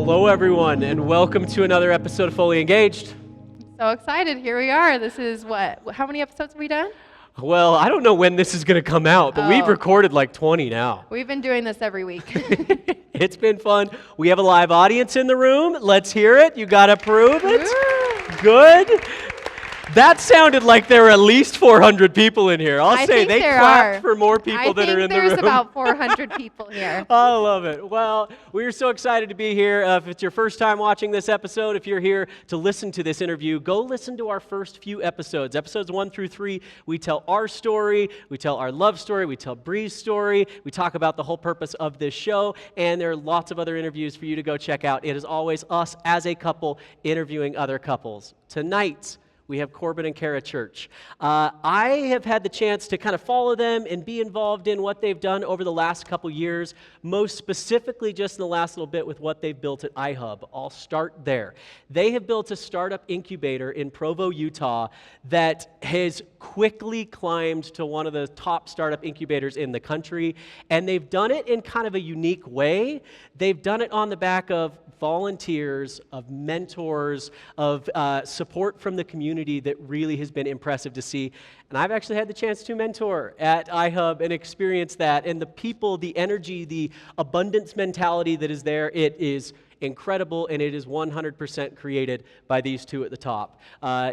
Hello, everyone, and welcome to another episode of Fully Engaged. So excited. Here we are. This is what? How many episodes have we done? Well, I don't know when this is going to come out, but we've Oh. recorded like 20 now. We've been doing this every week. It's been fun. We have a live audience in the room. Let's hear it. You got to prove it. Good. That sounded like there were at least 400 people in here. I'll say they clapped for more people that are in the room. I think there's about 400 people here. I love it. Well, we're so excited to be here. If it's your first time watching this episode, if you're here to listen to this interview, go listen to our first few episodes. Episodes 1 through 3, we tell our story, we tell our love story, we tell Bree's story, we talk about the whole purpose of this show, and there are lots of other interviews for you to go check out. It is always us as a couple interviewing other couples. Tonight, we have Corbin and Kara Church. I have had the chance to kind of follow them and be involved in what they've done over the last couple years, most specifically just in the last little bit with what they've built at iHub. I'll start there. They have built a startup incubator in Provo, Utah that has quickly climbed to one of the top startup incubators in the country, and they've done it in kind of a unique way. They've done it on the back of volunteers, of mentors, of support from the community that really has been impressive to see. And I've actually had the chance to mentor at iHub and experience that. And the people, the energy, the abundance mentality that is there, it is incredible, and it is 100% created by these two at the top.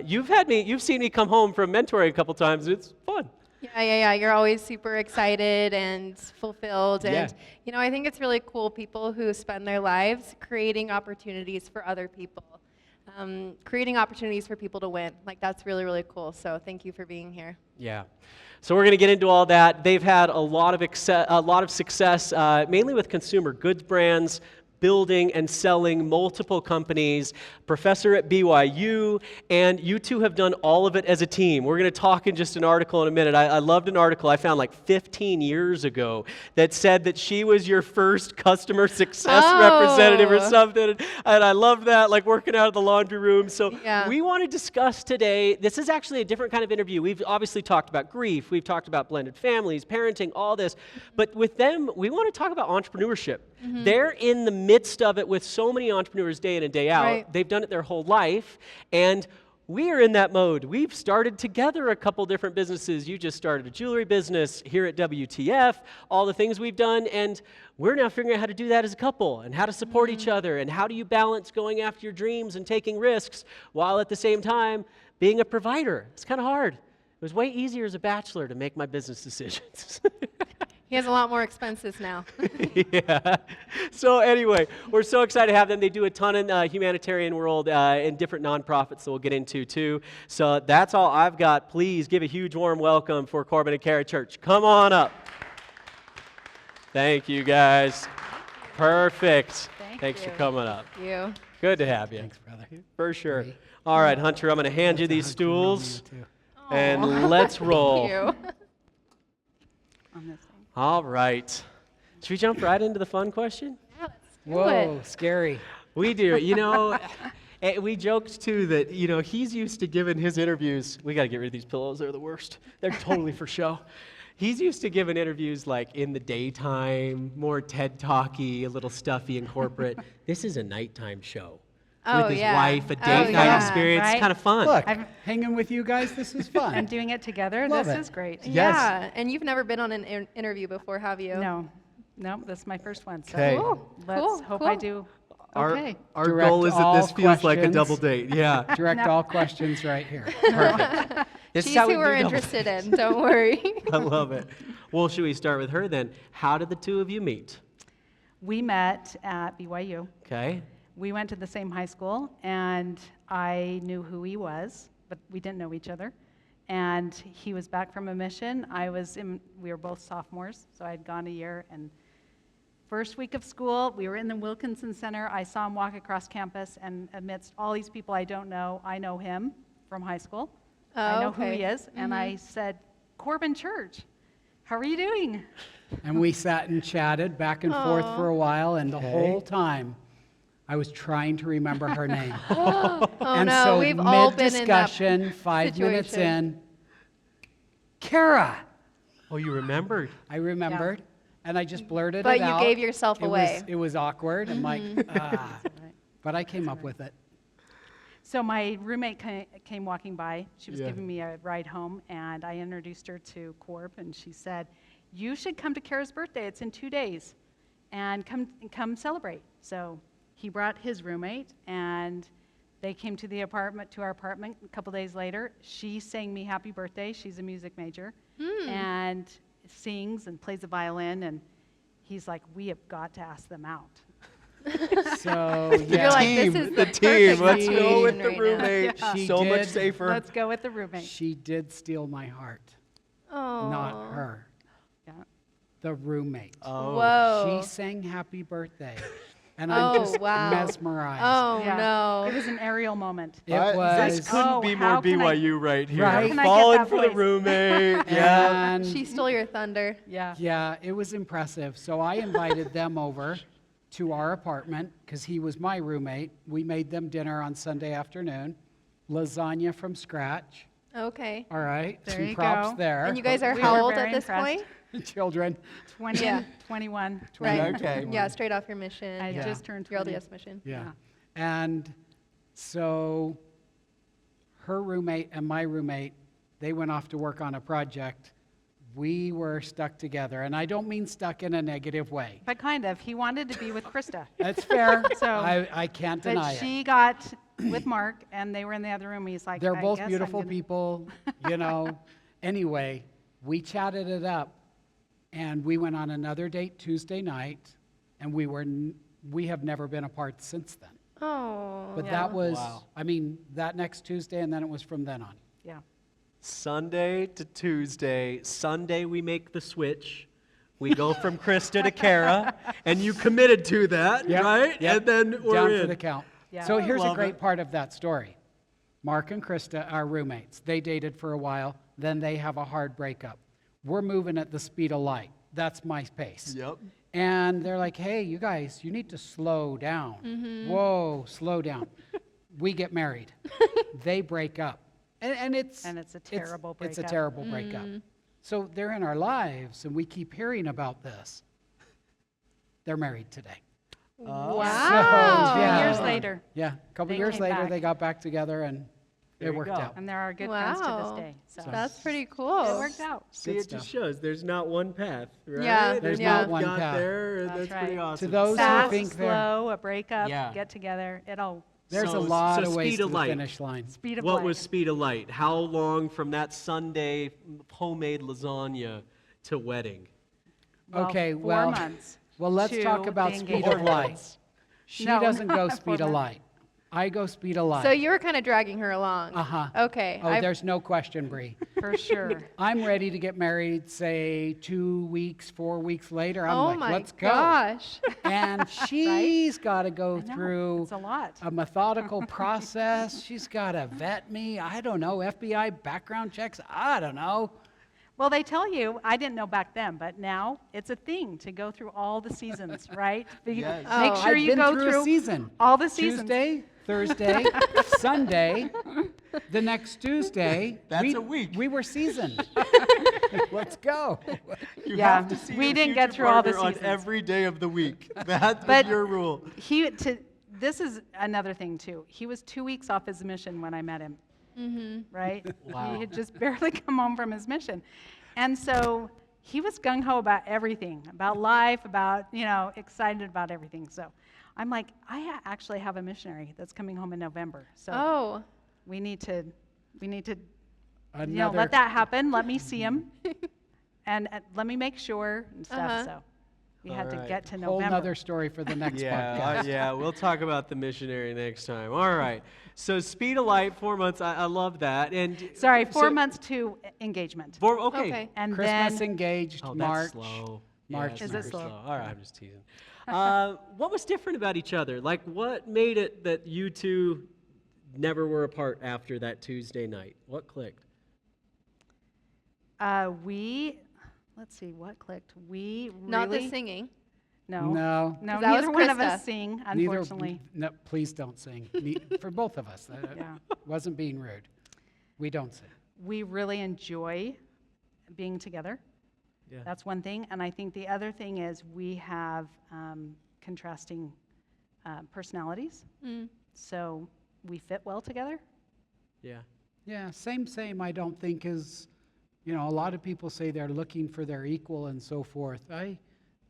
You've seen me come home from mentoring a couple times. It's fun. Yeah. You're always super excited and fulfilled. And, I think it's really cool, people who spend their lives creating opportunities for other people, creating opportunities for people to win. Like, that's really, really cool. So thank you for being here. Yeah. So we're going to get into all that. They've had a lot of success, mainly with consumer goods brands, building and selling multiple companies, professor at BYU, and you two have done all of it as a team. We're going to talk in just an article in a minute. I loved an article I found like 15 years ago that said that she was your first customer success representative or something, and I love that, like working out of the laundry room. So we want to discuss today, this is actually a different kind of interview. We've obviously talked about grief, we've talked about blended families, parenting, all this, but with them, we want to talk about entrepreneurship. Mm-hmm. They're in the midst of it with so many entrepreneurs day in and day out. Right. They've done it their whole life, and we are in that mode. We've started together a couple different businesses. You just started a jewelry business here at WTF, all the things we've done, and we're now figuring out how to do that as a couple and how to support each other, and how do you balance going after your dreams and taking risks while at the same time being a provider. It's kind of hard. It was way easier as a bachelor to make my business decisions. He has a lot more expenses now. Yeah. So anyway, we're so excited to have them. They do a ton in the humanitarian world and different nonprofits that we'll get into too. So that's all I've got. Please give a huge warm welcome for Corbin and Kara Church. Come on up. Thank you, guys. Perfect. Thanks for coming up. Thank you. Good to have you. Thanks, brother. For sure. All right, Hunter, I'm going to hand you these stools, and let's roll. Thank you. All right. Should we jump right into the fun question? Yeah, let's do Whoa, it. scary. We do. We joked, too, that, he's used to giving his interviews. We got to get rid of these pillows. They're the worst. They're totally for show. He's used to giving interviews like in the daytime, more TED Talky, a little stuffy and corporate. This is a nighttime show. With his wife, a date night experience. Right? It's kind of fun. Look, I'm hanging with you guys. This is fun. And doing it together. Love this it. is great. Yes. Yeah, and you've never been on an interview before, have you? No, this is my first one. So Okay. let's hope I do. Okay. Our Direct goal is that this all feels like a questions. double date. Yeah. Direct all questions right here. Perfect. This is She's how we who do we're double interested dates. in. Don't worry. I love it. Well, should we start with her then? How did the two of you meet? We met at BYU. Okay. We went to the same high school, and I knew who he was, but we didn't know each other. And he was back from a mission. We were both sophomores, so I had gone a year. And first week of school, we were in the Wilkinson Center. I saw him walk across campus, and amidst all these people I don't know, I know him from high school. I know who he is. And I said, Corbin Church, how are you doing? And we sat and chatted back and forth for a while, and the whole time, I was trying to remember her name. And no, so we've all been in that mid-discussion, 5 minutes situation. in, Kara. Oh, you remembered? I remembered, and I just blurted But it out. you gave yourself away. It was awkward. I'm like, but I came up with it. So my roommate came walking by. She was giving me a ride home, and I introduced her to Corb, and she said, "You should come to Kara's birthday. It's in 2 days, and come celebrate." So he brought his roommate, and they came to our apartment a couple days later. She sang me happy birthday. She's a music major, and sings and plays the violin, and he's like, "We have got to ask them out." So You're like, this is the team. perfect Let's go with situation the right now. roommate. She So much did. safer. Let's go with the roommate. she did steal my heart, Oh. not her. Yeah. The roommate. Oh. Whoa. She sang happy birthday, and Oh, I'm just wow. mesmerized. Oh, Yeah. no. It was an aerial moment. It was. This couldn't Oh, be how more can I- BYU right here. Right. How can I get Falling that for the voice? roommate. Yeah. And She stole your thunder. Yeah. yeah, it was impressive. So I invited them over to our apartment because he was my roommate. We made them dinner on Sunday afternoon, lasagna from scratch. Okay. All right, There 2 you props go. there. And you guys are We how were old very at this impressed. point? Children. 20, Yeah. 21. Right. Okay. Yeah, straight off your mission. I yeah. just turned Your 20. LDS mission. Yeah. And so her roommate and my roommate, they went off to work on a project. We were stuck together. And I don't mean stuck in a negative way. But kind of. He wanted to be with Krista. That's fair. So- I can't But deny it. she got with Mark, and they were in the other room. He's like, They're "I both guess I'm beautiful gonna-" people, you know. Anyway, we chatted it up, and we went on another date Tuesday night, and we have never been apart since then. Oh. But Yeah. that was, Wow. I mean, that next Tuesday, and then it was from then on. Yeah. Sunday to Tuesday. Sunday we make the switch. We go from Krista to Kara, and you committed to that, Yep, right? yep. And then we're Down in. for the count. Yeah. So here's a Love great it. part of that story. Mark and Krista are roommates. They dated for a while, then they have a hard breakup. We're moving at the speed of light. That's my pace. Yep. And they're like, hey, you guys, you need to slow down. Whoa, slow down. We get married. They break up. And it's a terrible It's a breakup. terrible breakup. So they're in our lives, and we keep hearing about this. They're married today. Wow. So, yeah. 2 years later. Yeah, a couple They years came later, back. they got back together, and There it you worked go. out. And they're our good friends to Wow. this day. So That's pretty cool. it worked out. See, Good it just stuff. shows there's not one path, right? Yeah, There's yeah. not one got path. there, and That's that's pretty right. awesome. To those who Fast, think they're, slow, a breakup, Yeah. get together. It all there's So- a lot so of ways speed to of the light. finish line. speed of What light. was speed of light? How long from that Sunday homemade lasagna to wedding? Well, Okay, 4 well, months. Well, let's to talk about the speed engagement. of light. She No, doesn't go not speed 4 of months. light. I go speed of light. So you were kind of dragging her along. Uh-huh. Okay. Oh, there's no question, Bree. For sure. I'm ready to get married, say, 2 weeks, 4 weeks later. I'm oh like, my let's go. gosh. And she's got to go I know, through it's a lot. a methodical process. She's got to vet me. I don't know, FBI background checks. I don't know. Well, they tell you, I didn't know back then, but now it's a thing to go through all the seasons, right? Yes. Make Oh. sure I've you been go through a season. all the seasons. Tuesday, Thursday, Sunday, the next Tuesday. That's a week. We were seasoned. Let's go. You Yeah, have to see we your didn't get future through all the partner on seasons. every day of the week. That's But your rule. This is another thing too. He was 2 weeks off his mission when I met him. Right? Wow. He had just barely come home from his mission. And so he was gung-ho about everything, about life, about, excited about everything. So I'm like, I actually have a missionary that's coming home in November. So Oh. we need to Another, let that happen. Let me see him. and let me make sure and stuff. Uh-huh. So we had All to right. get to whole November. nother story for the next Yeah, podcast. yeah. We'll talk about the missionary next time. All right. So speed of light, 4 months. I love that. And Sorry, 4 so- months to engagement. Okay. Okay. And Christmas then engaged, Oh, that's March. slow. March, Yeah, Is it super slow? All right, I'm just teasing. What was different about each other? Like, what made it that you two never were apart after that Tuesday night? What clicked? let's see, what clicked? We really... Not the singing. No. No. No, 'Cause that was neither one of Krista. us sing, Neither, unfortunately. no, please don't sing. For both of us. Yeah. Wasn't being rude. We don't sing. We really enjoy being together. Yeah. That's one thing. And I think the other thing is we have contrasting personalities. So we fit well together. Yeah. Yeah, same, I don't think is, a lot of people say they're looking for their equal and so forth.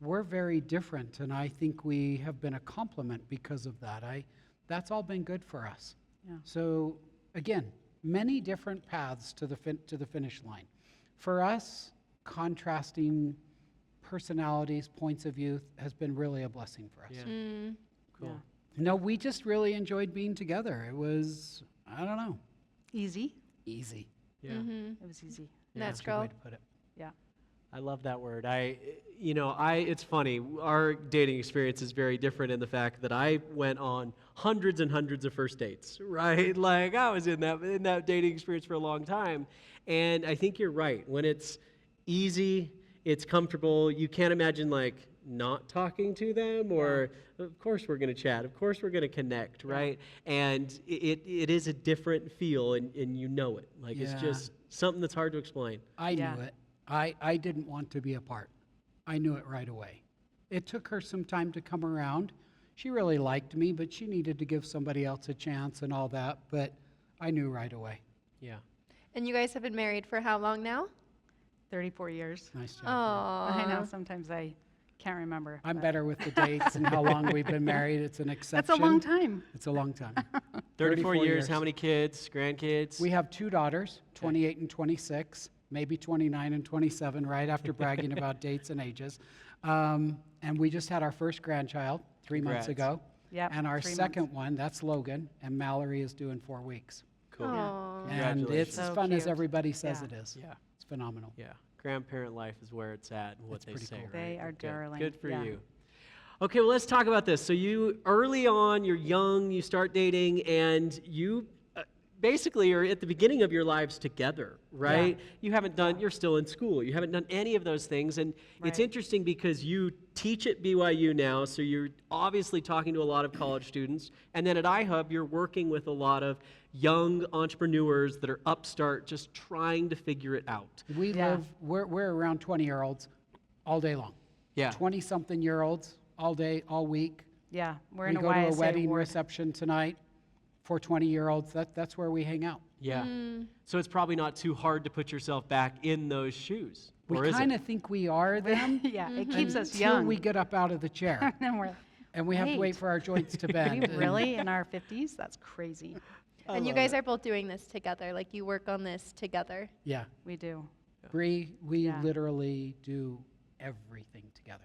We're very different, and I think we have been a complement because of that. That's all been good for us. Yeah. So again, many different paths to the finish line. For us, contrasting personalities, points of view has been really a blessing for us. Yeah. Cool. Yeah. No, we just really enjoyed being together. It was, I don't know, Easy. easy. Yeah. It was easy. That's a good way to put it. Yeah. I love that word. It's funny. Our dating experience is very different in the fact that I went on hundreds and hundreds of first dates, right? Like I was in that dating experience for a long time. And I think you're right. When it's easy, it's comfortable, you can't imagine like not talking to them or of course we're going to chat. Of course we're going to connect, right? And it is a different feel and you know it. Like it's just something that's hard to explain. I knew it. I didn't want to be apart. I knew it right away. It took her some time to come around. She really liked me, but she needed to give somebody else a chance and all that, but I knew right away. Yeah. And you guys have been married for how long now? 34 years. Nice job. Oh. I know, sometimes I can't remember. I'm but better with the dates and how long we've been married. It's an exception. That's a long time. It's a long time. 34 years, how many kids, grandkids? We have 2 daughters, 28 and 26, maybe 29 and 27, right after bragging about dates and ages. And we just had our first grandchild 3 months Congrats. ago. Yep, And our 3 second months. one, that's Logan, and Mallory is due in 4 weeks. Cool. Aw. And Congratulations. it's as So fun as cute. everybody says Yeah. it is. Yeah. It's phenomenal. Yeah. Grandparent life is where it's at and what It's they pretty say, cool. right? They are Good. darling. Good for Yeah. you. Okay, well, let's talk about this. So you, early on, you're young, you start dating, and you basically are at the beginning of your lives together, right? You haven't done, you're still in school. You haven't done any of those things. And it's Right. interesting because you teach at BYU now, so you're obviously talking to a lot of college students. And then at iHub, you're working with a lot of young entrepreneurs that are upstart, just trying to figure it out. We're around 20-year-olds all day long. Yeah. 20-something-year-olds all day, all week. Yeah, we're We in a go to a YSA wedding ward. reception tonight for 20-year-olds. That's where we hang out. Yeah. So it's probably not too hard to put yourself back in those shoes. We or is kind it? of think we are them. Yeah, it keeps us until young. we get up out of the chair. And we're, And we have to wait Wait. for our joints to are bend. we and- really in our 50s? That's crazy. And you guys are both doing this together. Like you work on this together. Yeah. We do. Bree, we Yeah. literally do everything together.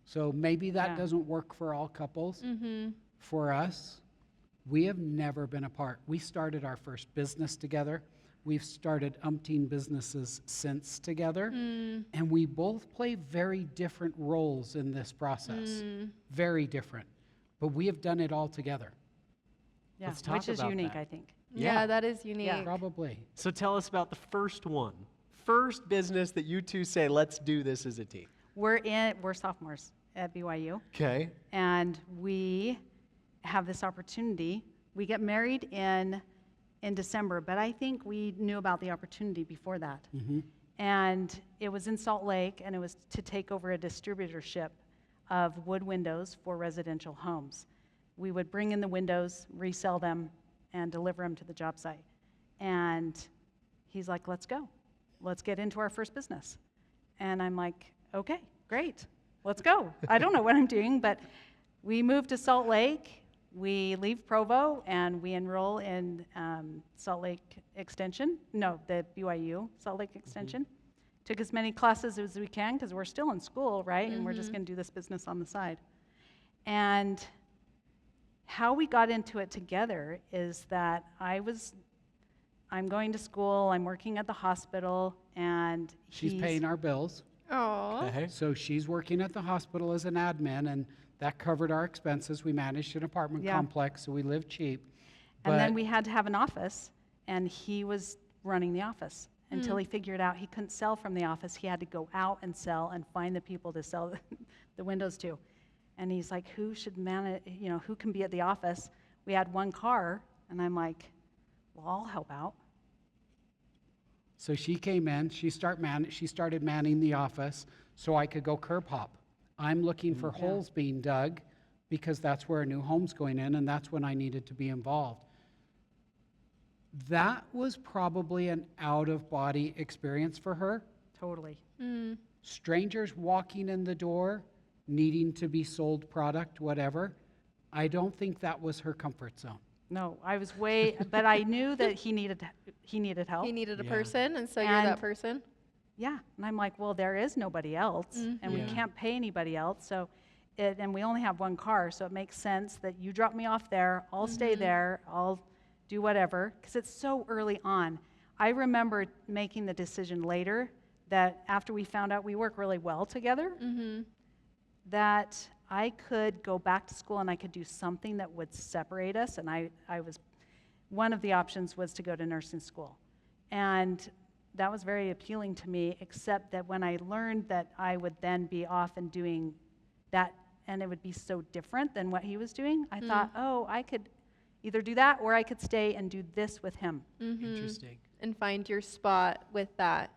So maybe that Yeah. doesn't work for all couples. Mm-hmm. For us, we have never been apart. We started our first business together. We've started umpteen businesses since together. And we both play very different roles in this process. Very different. But we have done it all together. Yeah, Let's talk which is about unique, that. I think. Yeah, that is unique. Probably. So tell us about the first one. First business that you two say, let's do this as a team. We're sophomores at BYU, Okay. and we have this opportunity. We get married in December, but I think we knew about the opportunity before that. And it was in Salt Lake, and it was to take over a distributorship of wood windows for residential homes. We would bring in the windows, resell them, and deliver them to the job site. And he's like, let's go. Let's get into our first business. And I'm like, okay, great. Let's go. I don't know what I'm doing, but we moved to Salt Lake. We leave Provo, and we enroll in Salt Lake Extension. No, the BYU Salt Lake Extension. Took as many classes as we can because we're still in school, right? And we're just going to do this business on the side. And how we got into it together is that I'm going to school, I'm working at the hospital, and She's he's paying our bills. Oh. Okay. So she's working at the hospital as an admin, and that covered our expenses. We managed an apartment Yeah. complex, so we lived cheap. And then But- we had to have an office, and he was running the office until he figured out he couldn't sell from the office. He had to go out and sell and find the people to sell the windows to. And he's like, who should manage, who can be at the office? We had one car, and I'm like, well, I'll help out. So she came in, she started manning the office so I could go curb hop. I'm looking for holes being dug because that's where a new home's going in, and that's when I needed to be involved. That was probably an out-of-body experience for her. Totally. Strangers walking in the door, needing to be sold product, whatever. I don't think that was her comfort zone. No, I was but I knew that he needed help. He needed a Yeah. person, and so you're And- that person. Yeah, and I'm like, well, there is nobody else, and we Yeah. can't pay anybody else, so and we only have one car, so it makes sense that you drop me off there, I'll stay there, I'll do whatever, because it's so early on. I remember making the decision later that after we found out we work really well together, that I could go back to school and I could do something that would separate us, and one of the options was to go to nursing school. And that was very appealing to me, except that when I learned that I would then be off and doing that, and it would be so different than what he was doing, I thought, oh, I could either do that or I could stay and do this with him. Interesting. And find your spot with that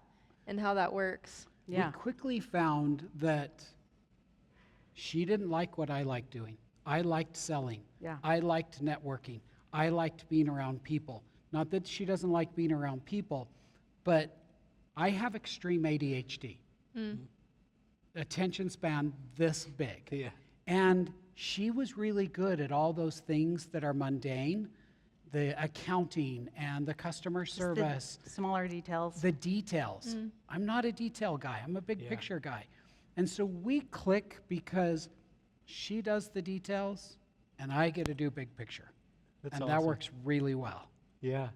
and how that works. Yeah. We quickly found that she didn't like what I liked doing. I liked selling. Yeah. I liked networking. I liked being around people. Not that she doesn't like being around people, but I have extreme ADHD. Attention span this big. Yeah. And she was really good at all those things that are mundane, the accounting and the customer Just service, the smaller details. the details. I'm not a detail guy. I'm a big Yeah. picture guy. And so we click because she does the details and I get to do big picture. That's and that awesome. works really well. Yeah.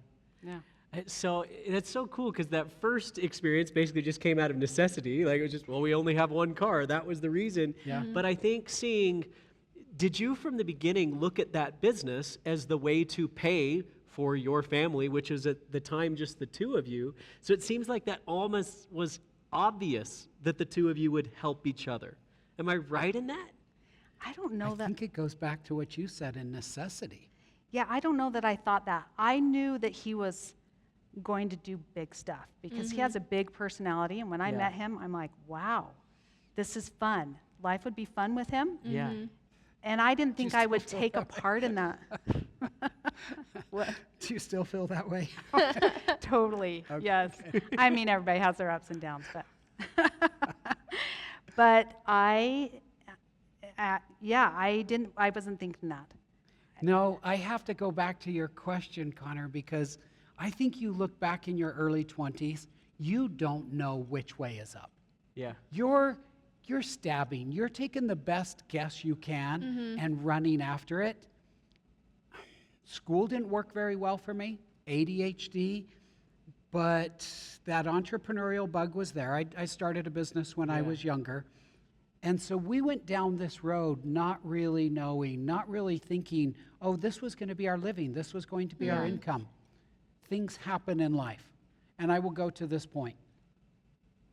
Yeah. So that's so cool because that first experience basically just came out of necessity. Like it was just, well, we only have one car. That was the reason. Yeah. But I think did you from the beginning look at that business as the way to pay for your family, which was at the time just the two of you? So it seems like that almost was obvious that the two of you would help each other. Am I right in that? I don't know I that. think it goes back to what you said in necessity. Yeah, I don't know that I thought that. I knew that he was going to do big stuff because he has a big personality. And when I Yeah. met him, I'm like, wow, this is fun. Life would be fun with him. Yeah. And I didn't think Do you I would still take feel a part in that. What? Do you still feel that way? Totally, yes. I mean, everybody has their ups and downs, but I wasn't thinking that. No, I have to go back to your question, Connor, because I think you look back in your early 20s, you don't know which way is up. Yeah. You're stabbing. You're taking the best guess you can and running after it. School didn't work very well for me, ADHD, but that entrepreneurial bug was there. I started a business when I was younger. And so we went down this road not really knowing, not really thinking, oh, this was going to be our living. This was going to be our income. Things happen in life. And I will go to this point.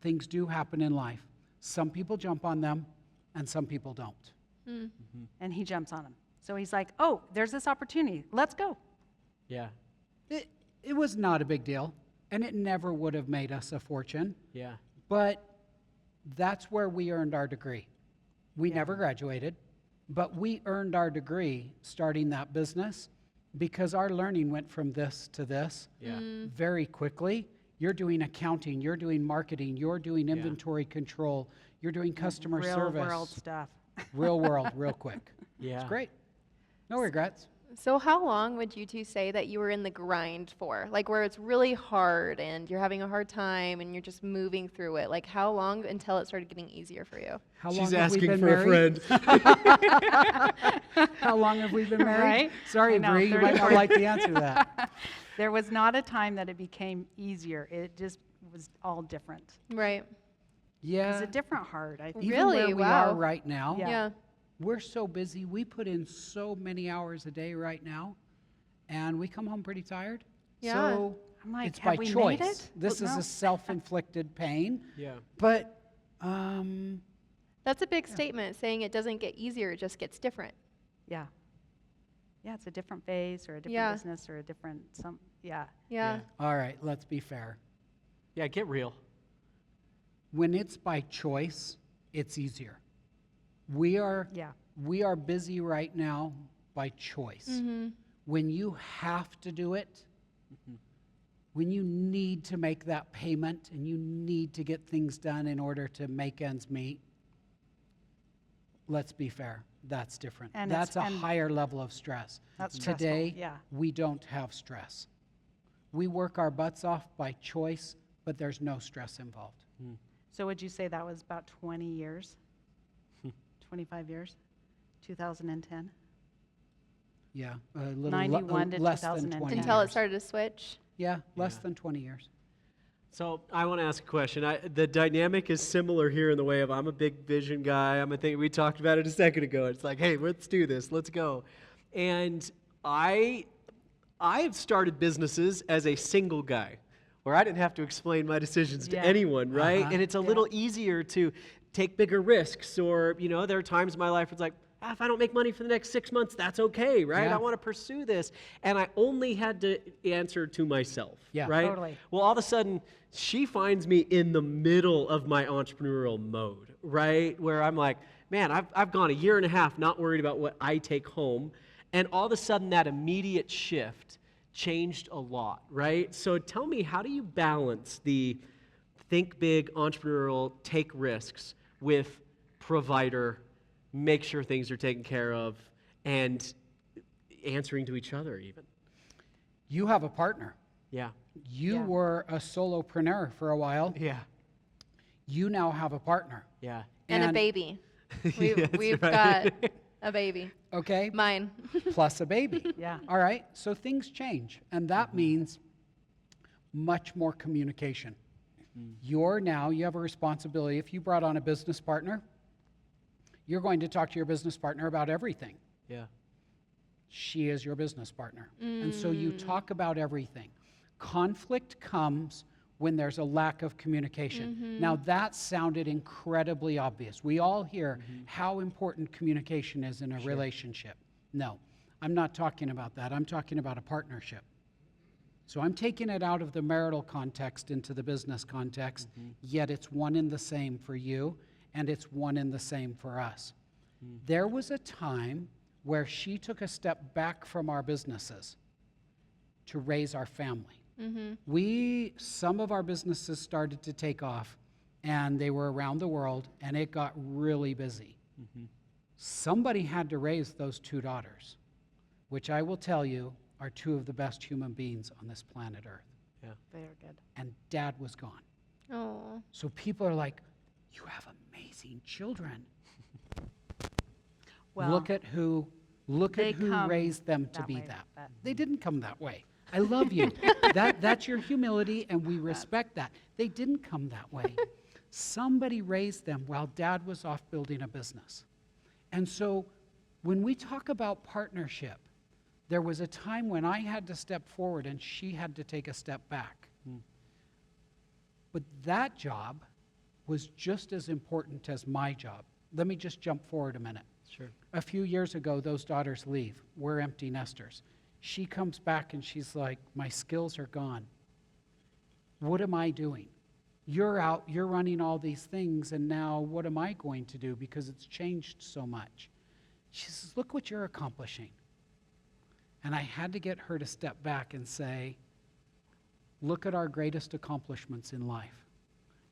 Things do happen in life. Some people jump on them and some people don't. And he jumps on him. So he's like, oh, there's this opportunity. Let's go. Yeah. It was not a big deal, and it never would have made us a fortune, Yeah. but that's where we earned our degree. We never graduated, but we earned our degree starting that business because our learning went from this to this Yeah. very quickly. You're doing accounting, you're doing marketing, you're doing inventory control, you're doing customer Real service. world stuff. Real world, real quick. Yeah. It's great. No regrets. So how long would you two say that you were in the grind for? Like where it's really hard and you're having a hard time and you're just moving through it. Like how long until it started getting easier for you? How She's long have we asking been for married? a friend. How long have we been married? Right? Sorry, I know, Bree, you might not 34. like the answer to that. There was not a time that it became easier. It just was all different. Right. It Yeah. was a different heart, I think. Even Really? where we Wow. are right now, Yeah. Yeah. we're so busy. We put in so many hours a day right now, and we come home pretty tired. Yeah. So I'm like, it's have by we choice. made it? This Well, is no. a self-inflicted pain. Yeah. But That's a big statement saying it doesn't get easier, it just gets different. Yeah. Yeah, it's a different phase or a different Yeah. business or a different yeah. Yeah. all right, let's be fair. Yeah, get real. When it's by choice, it's easier. We are Yeah. we are busy right now by choice. When you have to do it, when you need to make that payment and you need to get things done in order to make ends meet, let's be fair, that's different. And that's a and higher level of stress. That's stressful, Today, yeah. we don't have stress. We work our butts off by choice, but there's no stress involved. So would you say that was about 20 years? 25 years? 2010? Yeah, a little 91 to less than 2010. 20 Until it years. started to switch. Yeah, less Yeah. than 20 years. So I want to ask a question. The dynamic is similar here in the way of I'm a big vision guy. We talked about it a second ago. It's like, hey, let's do this. Let's go. And I've started businesses as a single guy where I didn't have to explain my decisions to Yeah. anyone, right? Uh-huh. And it's a little easier to take bigger risks, or, there are times in my life where it's like, if I don't make money for the next 6 months, that's okay, right? Yeah. I want to pursue this. And I only had to answer to myself, Yeah. right? Totally. Well, all of a sudden, she finds me in the middle of my entrepreneurial mode, right? Where I'm like, man, I've gone a year and a half not worried about what I take home. And all of a sudden, that immediate shift changed a lot, right? So tell me, how do you balance the think big, entrepreneurial, take risks with provider, make sure things are taken care of, and answering to each other even? You have a partner. Yeah. You Yeah. were a solopreneur for a while. Yeah. You now have a partner. Yeah. And a And- baby. That's We've right. got a baby. Okay? Mine. Plus a baby. Yeah. All right? So things change. And that means much more communication. You have a responsibility. If you brought on a business partner, you're going to talk to your business partner about everything. Yeah. She is your business partner. And so you talk about everything. Conflict comes when there's a lack of communication. Now, that sounded incredibly obvious. We all hear how important communication is in a relationship. No, I'm not talking about that. I'm talking about a partnership. So I'm taking it out of the marital context into the business context, yet it's one and the same for you, and it's one and the same for us. There was a time where she took a step back from our businesses to raise our family. Some of our businesses started to take off, and they were around the world, and it got really busy. Somebody had to raise those 2 daughters, which I will tell you are 2 of the best human beings on this planet Earth. They are good. And Dad was gone. Oh. So people are like, you have amazing children. Well, look at who they come raised them to that be way, that. but- They didn't come that way. I love you. That's your humility, and we respect that. They didn't come that way. Somebody raised them while Dad was off building a business. And so when we talk about partnership, there was a time when I had to step forward and she had to take a step back. But that job was just as important as my job. Let me just jump forward a minute. Sure. A few years ago, those daughters leave. We're empty nesters. She comes back and she's like, my skills are gone. What am I doing? You're out, you're running all these things, and now what am I going to do because it's changed so much? She says, look what you're accomplishing. And I had to get her to step back and say, look at our greatest accomplishments in life.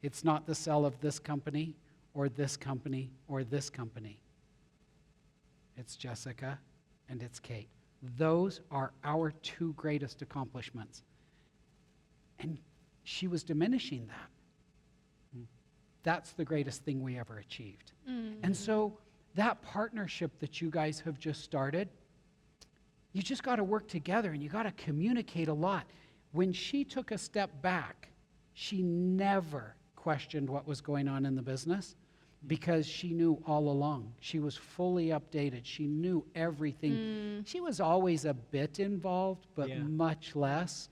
It's not the sale of this company or this company or this company. It's Jessica and it's Kate. Those are our 2 greatest accomplishments. And she was diminishing that. That's the greatest thing we ever achieved. And so that partnership that you guys have just started, you just got to work together and you got to communicate a lot. When she took a step back, she never questioned what was going on in the business because she knew all along. She was fully updated. She knew everything. She was always a bit involved, but Yeah. much less.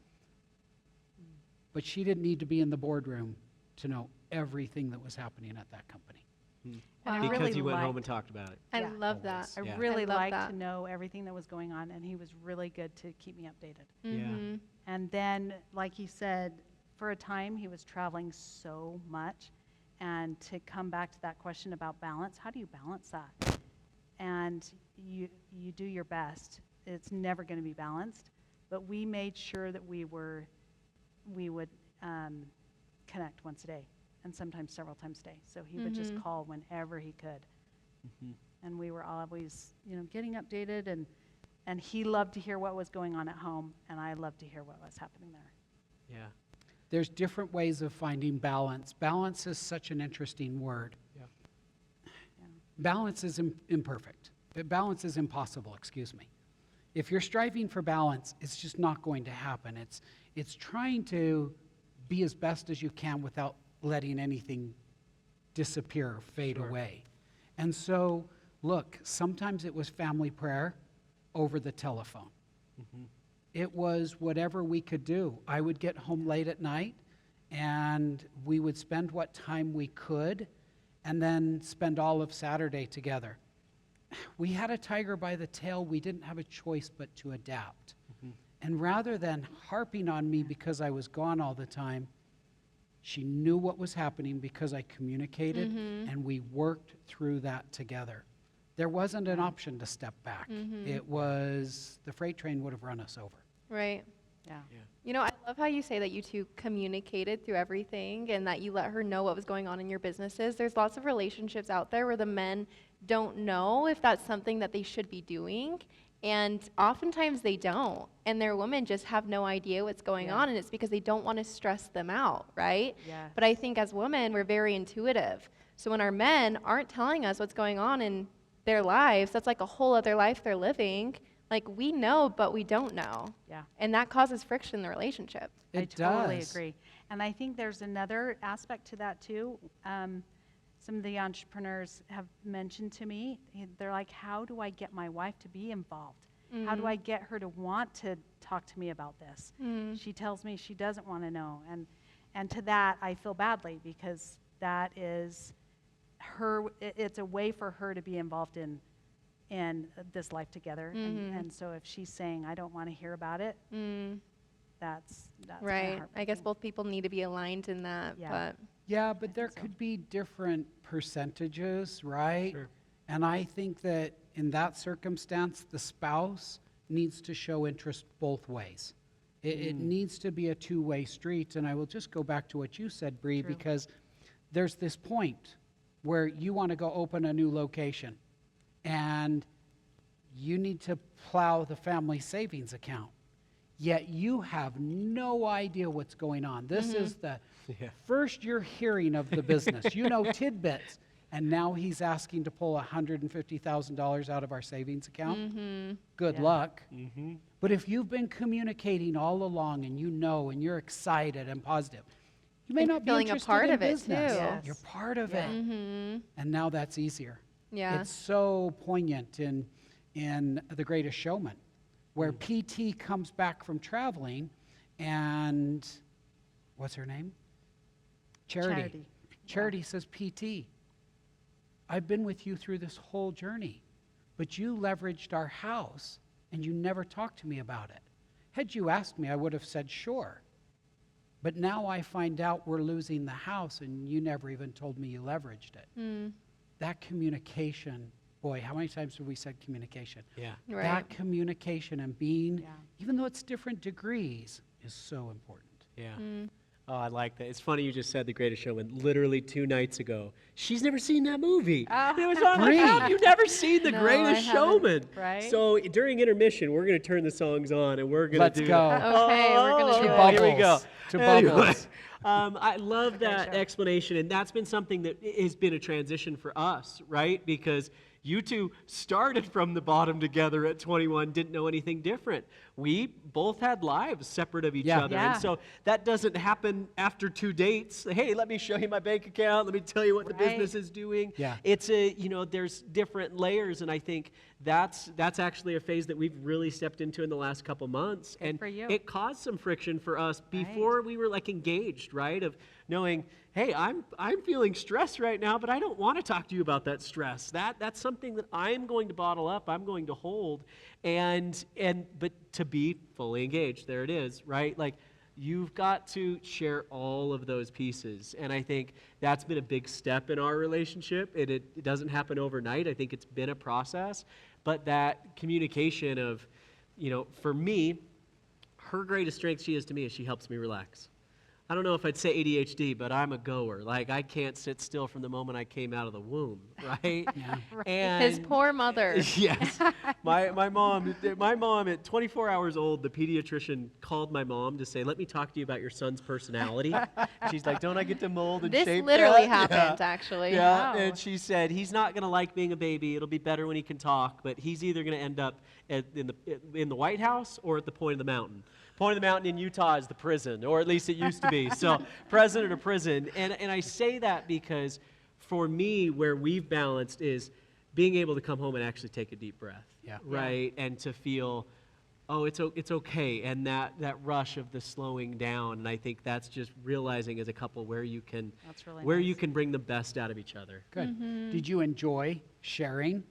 But she didn't need to be in the boardroom to know everything that was happening at that company. And I Because really you went home liked- and talked about it. I Yeah. love that. I Yeah. really I love liked that. to know everything that was going on, and he was really good to keep me updated. Yeah. And then, like he said, for a time he was traveling so much, and to come back to that question about balance, how do you balance that? and you do your best. It's never going to be balanced, but we made sure that we would connect once a day, and sometimes several times a day. So he would just call whenever he could. And we were always, getting updated, and he loved to hear what was going on at home, and I loved to hear what was happening there. Yeah. There's different ways of finding balance. Balance is such an interesting word. Yeah. Balance is imperfect. Balance is impossible, excuse me. If you're striving for balance, it's just not going to happen. It's trying to be as best as you can without letting anything disappear or fade away. And so, look, sometimes it was family prayer over the telephone. It was whatever we could do. I would get home late at night, and we would spend what time we could, and then spend all of Saturday together. We had a tiger by the tail. We didn't have a choice but to adapt. And rather than harping on me because I was gone all the time, she knew what was happening because I communicated, and we worked through that together. There wasn't an option to step back. It was, the freight train would have run us over. Right. Yeah. I love how you say that you two communicated through everything and that you let her know what was going on in your businesses. There's lots of relationships out there where the men don't know if that's something that they should be doing, and oftentimes they don't, and their women just have no idea what's going on, and it's because they don't want to stress them out, right? Yes. But I think as women, we're very intuitive. So when our men aren't telling us what's going on in their lives, that's like a whole other life they're living. Like, we know, but we don't know. Yeah. And that causes friction in the relationship. I totally agree. And I think there's another aspect to that too. Some of the entrepreneurs have mentioned to me, they're like, how do I get my wife to be involved? How do I get her to want to talk to me about this? She tells me she doesn't want to know. And to that, I feel badly, because that is it's a way for her to be involved in this life together. And so if she's saying, I don't want to hear about it, that's right. I guess both people need to be aligned in that. Yeah. Yeah, but there could be different percentages, right? Sure. And I think that in that circumstance, the spouse needs to show interest both ways. It needs to be a two-way street. And I will just go back to what you said, Bree, because there's this point where you want to go open a new location, and you need to plow the family savings account. Yet you have no idea what's going on. This is the first you're hearing of the business. You know tidbits. And now he's asking to pull $150,000 out of our savings account. Good luck. But if you've been communicating all along, and and you're excited and positive, you may not be feeling interested a part in of it business. too. Yes. You're part of it. And now that's easier. Yeah. It's so poignant in The Greatest Showman, where PT comes back from traveling, and what's her name? Charity. Charity says, PT, I've been with you through this whole journey, but you leveraged our house and you never talked to me about it. Had you asked me, I would have said sure. But now I find out we're losing the house and you never even told me you leveraged it. That communication, boy, how many times have we said communication? Yeah. Right. That communication and being, even though it's different degrees, is so important. Yeah. Oh, I like that. It's funny you just said The Greatest Showman literally 2 nights ago. She's never seen that movie. And it was on like, how have you never seen The No, Greatest I haven't. Showman? Right. So during intermission, we're going to turn the songs on, and we're going to Let's do go. Okay, we're gonna do To it. bubbles. Here we go. To Anyway, bubbles. I love that show. explanation, and that's been something that has been a transition for us, right? Because you two started from the bottom together at 21, didn't know anything different. We both had lives separate of each other. Yeah. And so that doesn't happen after 2 dates. Hey, let me show you my bank account. Let me tell you what the business is doing. Yeah. It's there's different layers, and I think that's actually a phase that we've really stepped into in the last couple months. Good And for you. it caused some friction for us before we were like engaged, right? Of knowing, hey, I'm feeling stressed right now, but I don't want to talk to you about that stress. That's something that I'm going to bottle up, I'm going to hold, but to be fully engaged, there it is, right? Like you've got to share all of those pieces. And I think that's been a big step in our relationship. It doesn't happen overnight. I think it's been a process. But that communication of, for me, her greatest strength she is to me is she helps me relax. I don't know if I'd say ADHD, but I'm a goer. Like, I can't sit still from the moment I came out of the womb, right? Yeah. And His poor mother. yes. My mom at 24 hours old, the pediatrician called my mom to say, let me talk to you about your son's personality. She's like, don't I get to mold and This shape literally that? happened, Yeah. actually. Yeah, Wow. and she said, he's not going to like being a baby. It'll be better when he can talk, but he's either going to end up in the White House or at the point of the mountain. Point of the mountain in Utah is the prison, or at least it used to be. So president or prison. And I say that because for me, where we've balanced is being able to come home and actually take a deep breath. Yeah. Right? And to feel, oh, it's okay. And that rush of the slowing down. And I think that's just realizing as a couple where you can That's really where nice. you can bring the best out of each other. Good. Did you enjoy sharing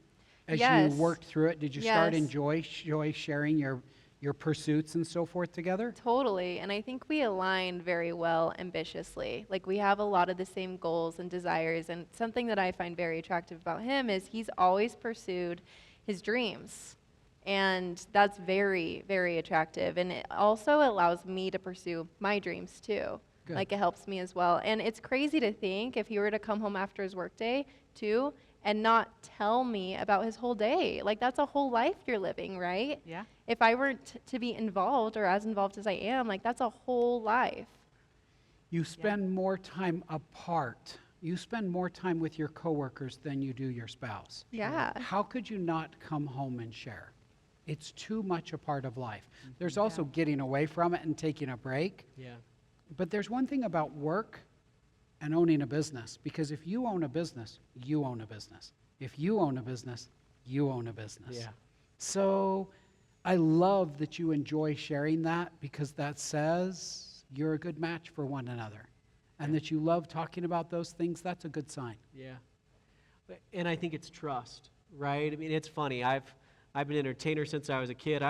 as Yes. you worked through it? Did you start Yes. enjoy sharing your pursuits and so forth together? Totally. And I think we align very well ambitiously. Like, we have a lot of the same goals and desires. And something that I find very attractive about him is he's always pursued his dreams. And that's very, very attractive. And it also allows me to pursue my dreams too. Good. Like, it helps me as well. And it's crazy to think if he were to come home after his workday too and not tell me about his whole day. Like, that's a whole life you're living, right? Yeah. If I weren't to be involved or as involved as I am, like, that's a whole life. You spend more time apart. You spend more time with your coworkers than you do your spouse. Yeah. How could you not come home and share? It's too much a part of life. There's also getting away from it and taking a break. Yeah. But there's one thing about work and owning a business, because if you own a business, you own a business. If you own a business, you own a business. Yeah. So I love that you enjoy sharing that, because that says you're a good match for one another. And that you love talking about those things, that's a good sign. Yeah. And I think it's trust, right? I mean, it's funny. I've been an entertainer since I was a kid.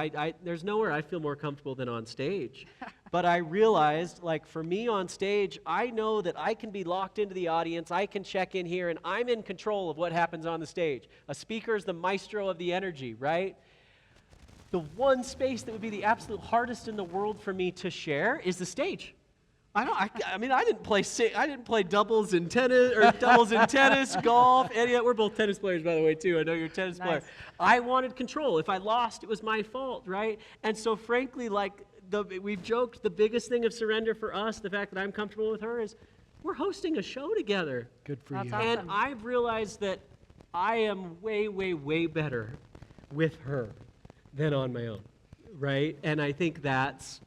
There's nowhere I feel more comfortable than on stage. But I realized, like, for me on stage, I know that I can be locked into the audience. I can check in here, and I'm in control of what happens on the stage. A speaker is the maestro of the energy, right? The one space that would be the absolute hardest in the world for me to share is the stage. I didn't play doubles in tennis or doubles in tennis, golf, any of that. We're both tennis players, by the way, too. I know you're a tennis player. Nice. I wanted control. If I lost, it was my fault, right? And so, frankly, like we've joked, the biggest thing of surrender for us, the fact that I'm comfortable with her, is we're hosting a show together. Good for That's you. awesome. And I've realized that I am way, way, way better with her than on my own, right? And I think that's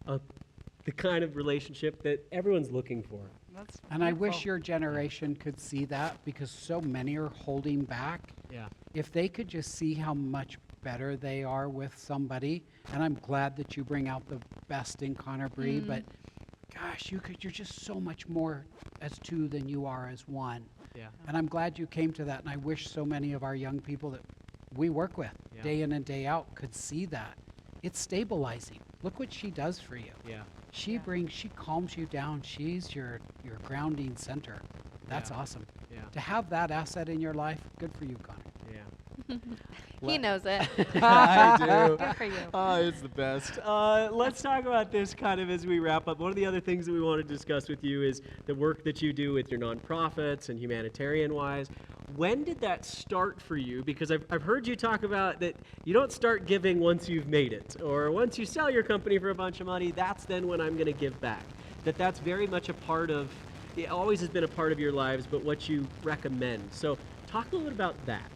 the kind of relationship that everyone's looking for. That's And I wish beautiful. your generation could see that, because so many are holding back. Yeah. If they could just see how much better they are with somebody, and I'm glad that you bring out the best in Connor Bree, but gosh, you're just so much more as two than you are as one. Yeah. And I'm glad you came to that, and I wish so many of our young people that we work with Yeah. day in and day out could see that. It's stabilizing. Look what she does for you. Yeah. She calms you down. She's your grounding center. That's Yeah. awesome. Yeah. To have that asset in your life, good for you, Connor. Yeah. He knows it. I do. Good for you. Oh, it's the best. Let's talk about this kind of as we wrap up. One of the other things that we want to discuss with you is the work that you do with your nonprofits and humanitarian-wise. When did that start for you? Because I've heard you talk about that you don't start giving once you've made it, or once you sell your company for a bunch of money, that's then when I'm going to give back. That's very much a part of, it always has been a part of your lives, but what you recommend. So talk a little bit about that.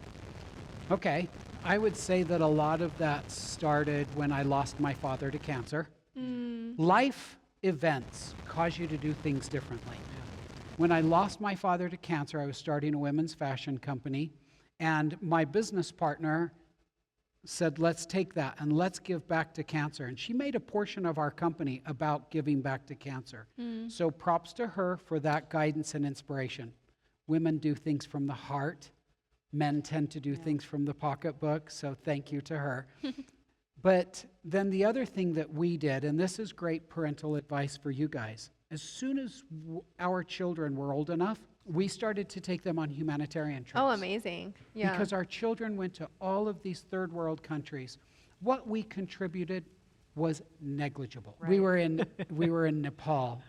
Okay. I would say that a lot of that started when I lost my father to cancer. Life events cause you to do things differently. When I lost my father to cancer, I was starting a women's fashion company, and my business partner said, let's take that and let's give back to cancer. And she made a portion of our company about giving back to cancer. So props to her for that guidance and inspiration. Women do things from the heart. Men tend to do things from the pocketbook, so thank you to her. But then the other thing that we did, and this is great parental advice for you guys, as soon as our children were old enough, we started to take them on humanitarian trips. Oh, amazing. Yeah. Because our children went to all of these third world countries. What we contributed was negligible. Right. We were in Nepal,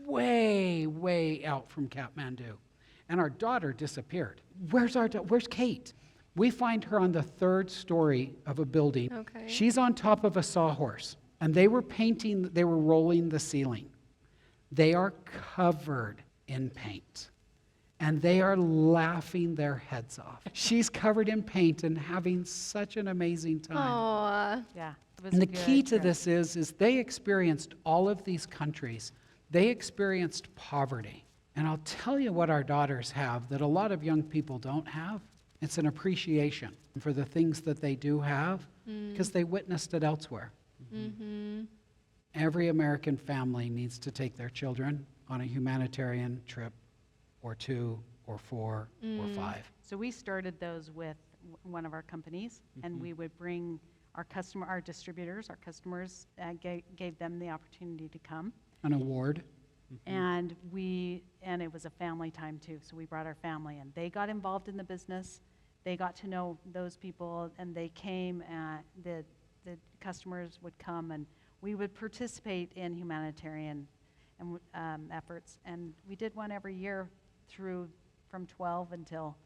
way out from Kathmandu. And our daughter disappeared. Where's Kate? We find her on the third story of a building. Okay. She's on top of a sawhorse, and they were rolling the ceiling. They are covered in paint, and they are laughing their heads off. She's covered in paint and having such an amazing time. Aw. Yeah. It was And a the key good to trip. this is they experienced all of these countries. They experienced poverty. And I'll tell you what our daughters have that a lot of young people don't have. It's an appreciation for the things that they do have because they witnessed it elsewhere. Mm-hmm. Every American family needs to take their children on a humanitarian trip or 2 or 4 or 5. So we started those with one of our companies, and we would bring our distributors, our customers, gave them the opportunity to come. An award. And it was a family time too. So we brought our family, and they got involved in the business. They got to know those people, and they came. The customers would come, and we would participate in humanitarian efforts. And we did one every year from 12 until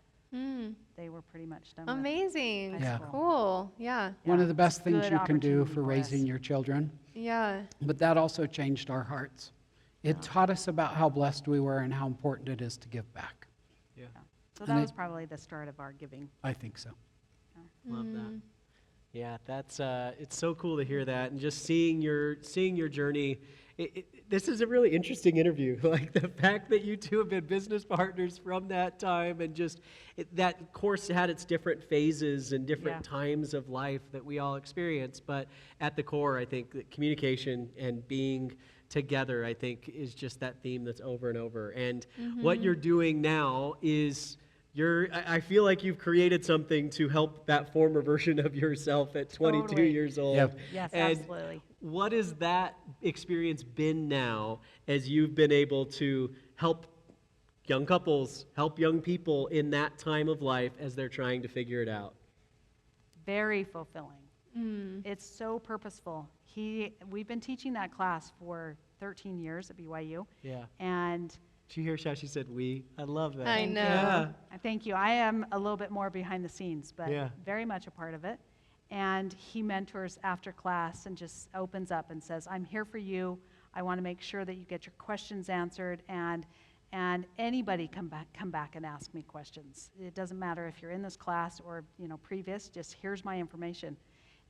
they were pretty much done. Amazing. High Yeah. school. Cool. Yeah. One Yeah, of the best it's things good you can do opportunity for for raising us. your children. Yeah. But that also changed our hearts. It taught us about how blessed we were and how important it is to give back. Yeah. So And that it- was probably the start of our giving. I think so. Love that. Yeah, that's it's so cool to hear that, and just seeing your journey. This is a really interesting interview. Like the fact that you two have been business partners from that time, and just that course had its different phases and different times of life that we all experience. But at the core, I think that communication and being together, I think, is just that theme that's over and over. And what you're doing now is I feel like you've created something to help that former version of yourself at 22 Totally. years old. Yep. Yes, And absolutely. what has that experience been now as you've been able to help young couples, help young people in that time of life as they're trying to figure it out? Very fulfilling. It's so purposeful. We've been teaching that class for 13 years at BYU. Yeah. And Did you hear how she said we? I love that. I know. Yeah. thank you. I am a little bit more behind the scenes, but Yeah. very much a part of it. And he mentors after class and just opens up and says, I'm here for you. I want to make sure that you get your questions answered, and anybody come back and ask me questions. It doesn't matter if you're in this class or previous, just here's my information.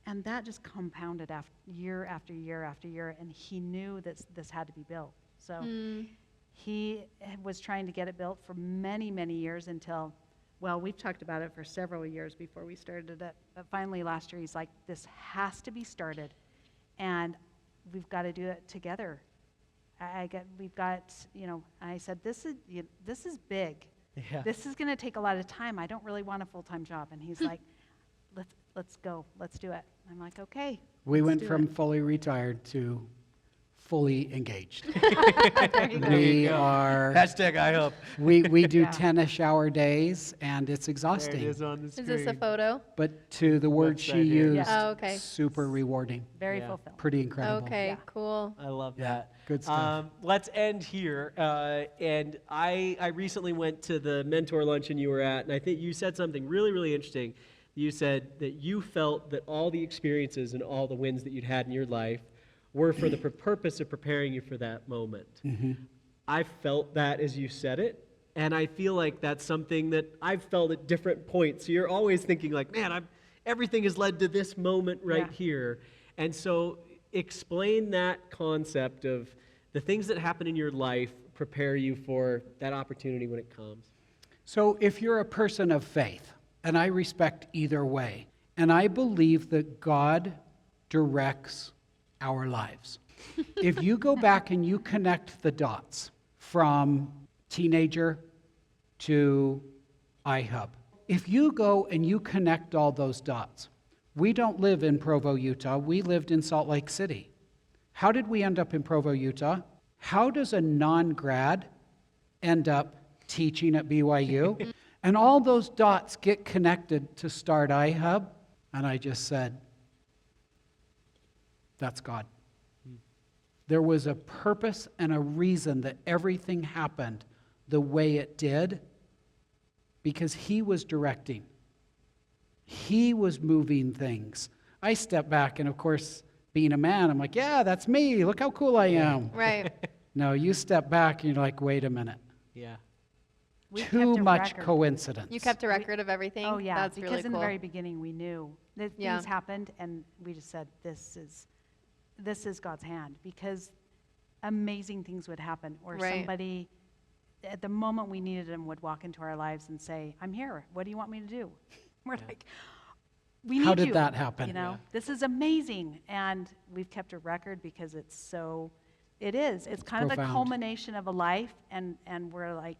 And that just compounded year after year after year, and he knew that this had to be built. So he was trying to get it built for many, many years until, well, we've talked about it for several years before we started it. But finally last year, he's like, this has to be started, and we've got to do it together. I said, this is big. Yeah. This is going to take a lot of time. I don't really want a full-time job. And he's like, let's go. Let's do it. I'm like, okay. We let's went do from it. fully retired to fully engaged. There you go. We are, Hashtag iHub. we do Yeah. 10-ish hour days, and it's There it exhausting. is on the screen. Is this a photo? But to the word she Website here. used, Oh, okay. super rewarding, Very Yeah. fulfilling. pretty incredible. Okay, Yeah. cool. I love Yeah, that. good stuff. Let's end here. And I recently went to the mentor luncheon you were at, and I think you said something really, really interesting. You said that you felt that all the experiences and all the wins that you'd had in your life were for the purpose of preparing you for that moment. I felt that as you said it, and I feel like that's something that I've felt at different points. So you're always thinking like, man, everything has led to this moment right here. And so explain that concept of the things that happen in your life prepare you for that opportunity when it comes. So if you're a person of faith, and I respect either way, and I believe that God directs our lives. If you go back and you connect the dots from teenager to iHub, if you go and you connect all those dots, We don't live in Provo, Utah. We lived in Salt Lake City. How did we end up in Provo, Utah? How does a non-grad end up teaching at BYU? And all those dots get connected to start iHub. And I just said, that's God. There was a purpose and a reason that everything happened the way it did, because He was directing. He was moving things. I stepped back, and of course, being a man, I'm like, yeah, that's me. Look how cool I am. Right. No, you step back, and you're like, wait a minute. Yeah. We kept Too a much record. coincidence. You kept a record of everything? Oh, yeah, That's because really in cool. the very beginning, we knew that Yeah. things happened, and we just said, this is God's hand, because amazing things would happen, or Right. somebody, at the moment we needed Him, would walk into our lives and say, I'm here. What do you want me to do? We're like, we need How did you. that happen? You know, Yeah. this is amazing, and we've kept a record because it's so. It is. It's kind of the profound. culmination of a life, and we're like,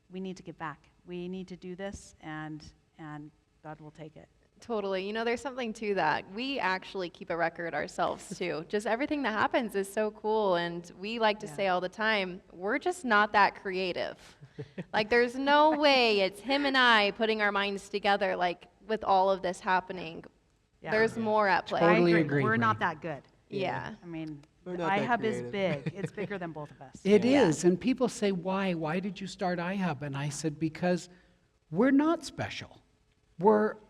we need to get back. We need to do this, and God will take it. Totally. You know, there's something to that. We actually keep a record ourselves, too. Just everything that happens is so cool. And we like to Yeah. say all the time, we're just not that creative. Like, there's no way it's him and I putting our minds together, like, with all of this happening. Yeah. There's more at play. Totally I agree, We're Ray. not that good. Yeah. I mean, We're not that iHub is creative. big. It's bigger than both of us. It Yeah. is, and people say, why? Why did you start iHub? And I said, because we're not special.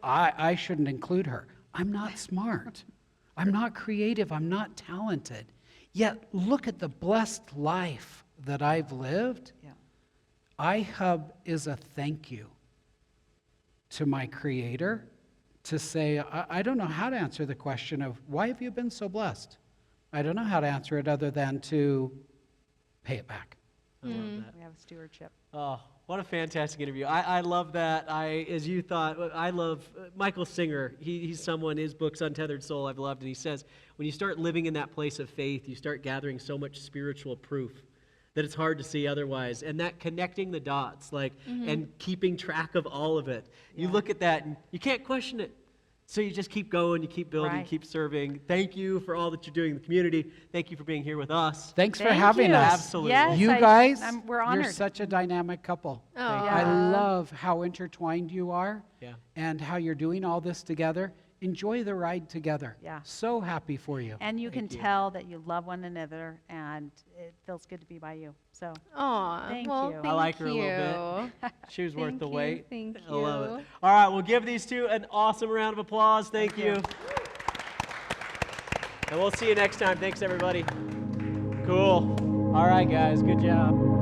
I shouldn't include her. I'm not smart. I'm not creative. I'm not talented. Yet, look at the blessed life that I've lived. Yeah. iHub is a thank you to my Creator, to say, I don't know how to answer the question of, why have you been so blessed? I don't know how to answer it other than to pay it back. I love that. We have stewardship. Oh, what a fantastic interview. I love that. As you thought, I love Michael Singer. He's someone, his book's Untethered Soul, I've loved. And he says, when you start living in that place of faith, you start gathering so much spiritual proof that it's hard to see otherwise. And that connecting the dots, and keeping track of all of it. You Yeah. look at that and you can't question it. So you just keep going, you keep building, you Right. keep serving. Thank you for all that you're doing in the community. Thank you for being here with us. Thanks for Thank having you. us. Absolutely. Yes, You guys, we're you're honored. such a dynamic couple. Oh, I love how intertwined you are, Yeah. and how you're doing all this together. Enjoy the ride together. Yeah. So happy for you. And you can Thank you. tell that you love one another, and it feels good to be by you. So Aw, Thank well, you. thank I like her a you. little bit. She was worth Thank the you, wait. thank I love you. it. All right, we'll give these two an awesome round of applause. Thank you. you. And we'll see you next time. Thanks, everybody. Cool. All right, guys. Good job.